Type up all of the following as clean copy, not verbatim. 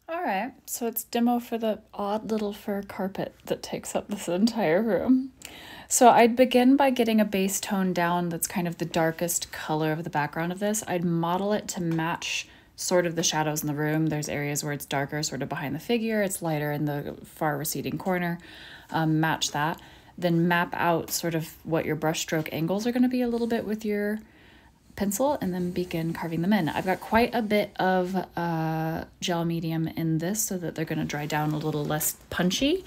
All right, so it's demo for the odd little fur carpet that takes up this entire room. So I'd begin by getting a base tone down that's kind of the darkest color of the background of this. I'd model it to match sort of the shadows in the room. There's areas where it's darker sort of behind the figure, it's lighter in the far receding corner. Match that. Then map out sort of what your brush stroke angles are going to be a little bit with your pencil, and then begin carving them in. I've got quite a bit of gel medium in this so that they're going to dry down a little less punchy,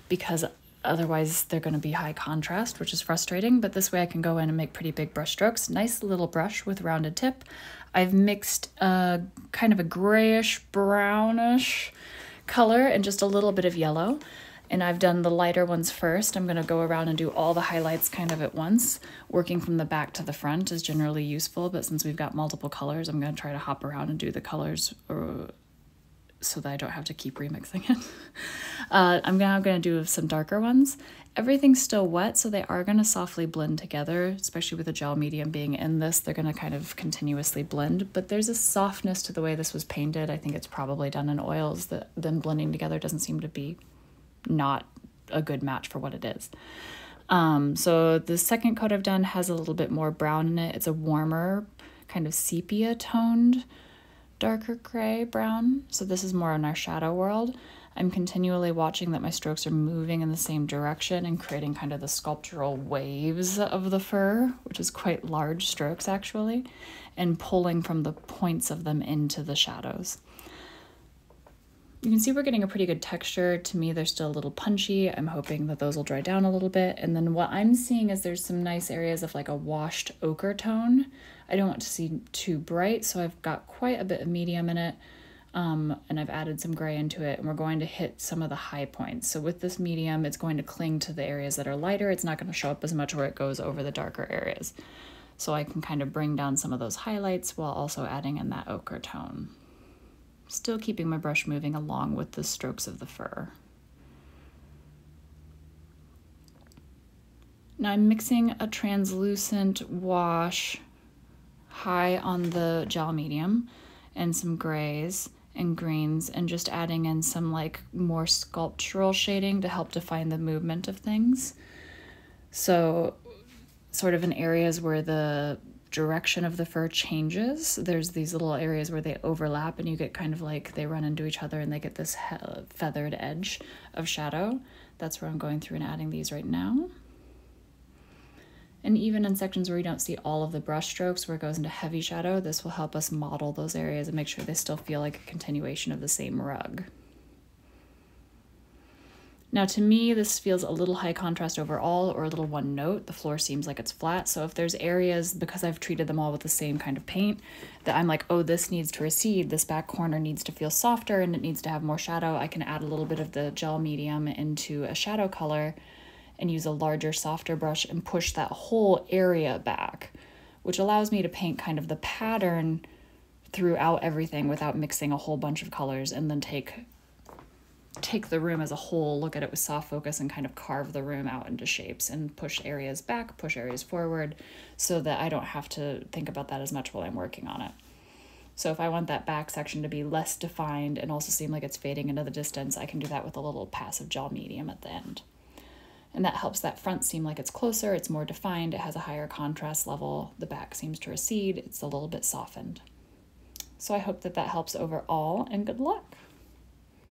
because otherwise they're going to be high contrast, which is frustrating. But this way I can go in and make pretty big brush strokes. Nice little brush with rounded tip. I've mixed kind of a grayish brownish color and just a little bit of yellow. And I've done the lighter ones first. I'm gonna go around and do all the highlights kind of at once. Working from the back to the front is generally useful, but since we've got multiple colors, I'm gonna try to hop around and do the colors so that I don't have to keep remixing it. I'm now gonna do some darker ones. Everything's still wet, so they are gonna softly blend together, especially with the gel medium being in this. They're gonna kind of continuously blend, but there's a softness to the way this was painted. I think it's probably done in oils that them blending together doesn't seem to be not a good match for what it is. So the second coat I've done has a little bit more brown in it. It's a warmer, kind of sepia toned, darker gray brown. So this is more in our shadow world. I'm continually watching that my strokes are moving in the same direction and creating kind of the sculptural waves of the fur, which is quite large strokes actually, and pulling from the points of them into the shadows. You can see we're getting a pretty good texture. To me, they're still a little punchy. I'm hoping that those will dry down a little bit. And then what I'm seeing is there's some nice areas of like a washed ochre tone. I don't want to see too bright, so I've got quite a bit of medium in it. And I've added some gray into it, and we're going to hit some of the high points. So with this medium, it's going to cling to the areas that are lighter. It's not going to show up as much where it goes over the darker areas. So I can kind of bring down some of those highlights while also adding in that ochre tone. Still keeping my brush moving along with the strokes of the fur. Now I'm mixing a translucent wash high on the gel medium and some grays and greens, and just adding in some like more sculptural shading to help define the movement of things. So sort of in areas where the direction of the fur changes, there's these little areas where they overlap and you get kind of like they run into each other and they get this feathered edge of shadow. That's where I'm going through and adding these right now. And even in sections where you don't see all of the brush strokes, where it goes into heavy shadow, this will help us model those areas and make sure they still feel like a continuation of the same rug. Now to me, this feels a little high contrast overall, or a little one note. The floor seems like it's flat. So if there's areas, because I've treated them all with the same kind of paint, that I'm like, oh, this needs to recede, this back corner needs to feel softer and it needs to have more shadow, I can add a little bit of the gel medium into a shadow color and use a larger, softer brush and push that whole area back, which allows me to paint kind of the pattern throughout everything without mixing a whole bunch of colors, and then take the room as a whole, look at it with soft focus, and kind of carve the room out into shapes and push areas back, push areas forward, so that I don't have to think about that as much while I'm working on it. So if I want that back section to be less defined and also seem like it's fading into the distance, I can do that with a little passive gel medium at the end. And that helps that front seem like it's closer, it's more defined, it has a higher contrast level, the back seems to recede, it's a little bit softened. So I hope that that helps overall, and good luck.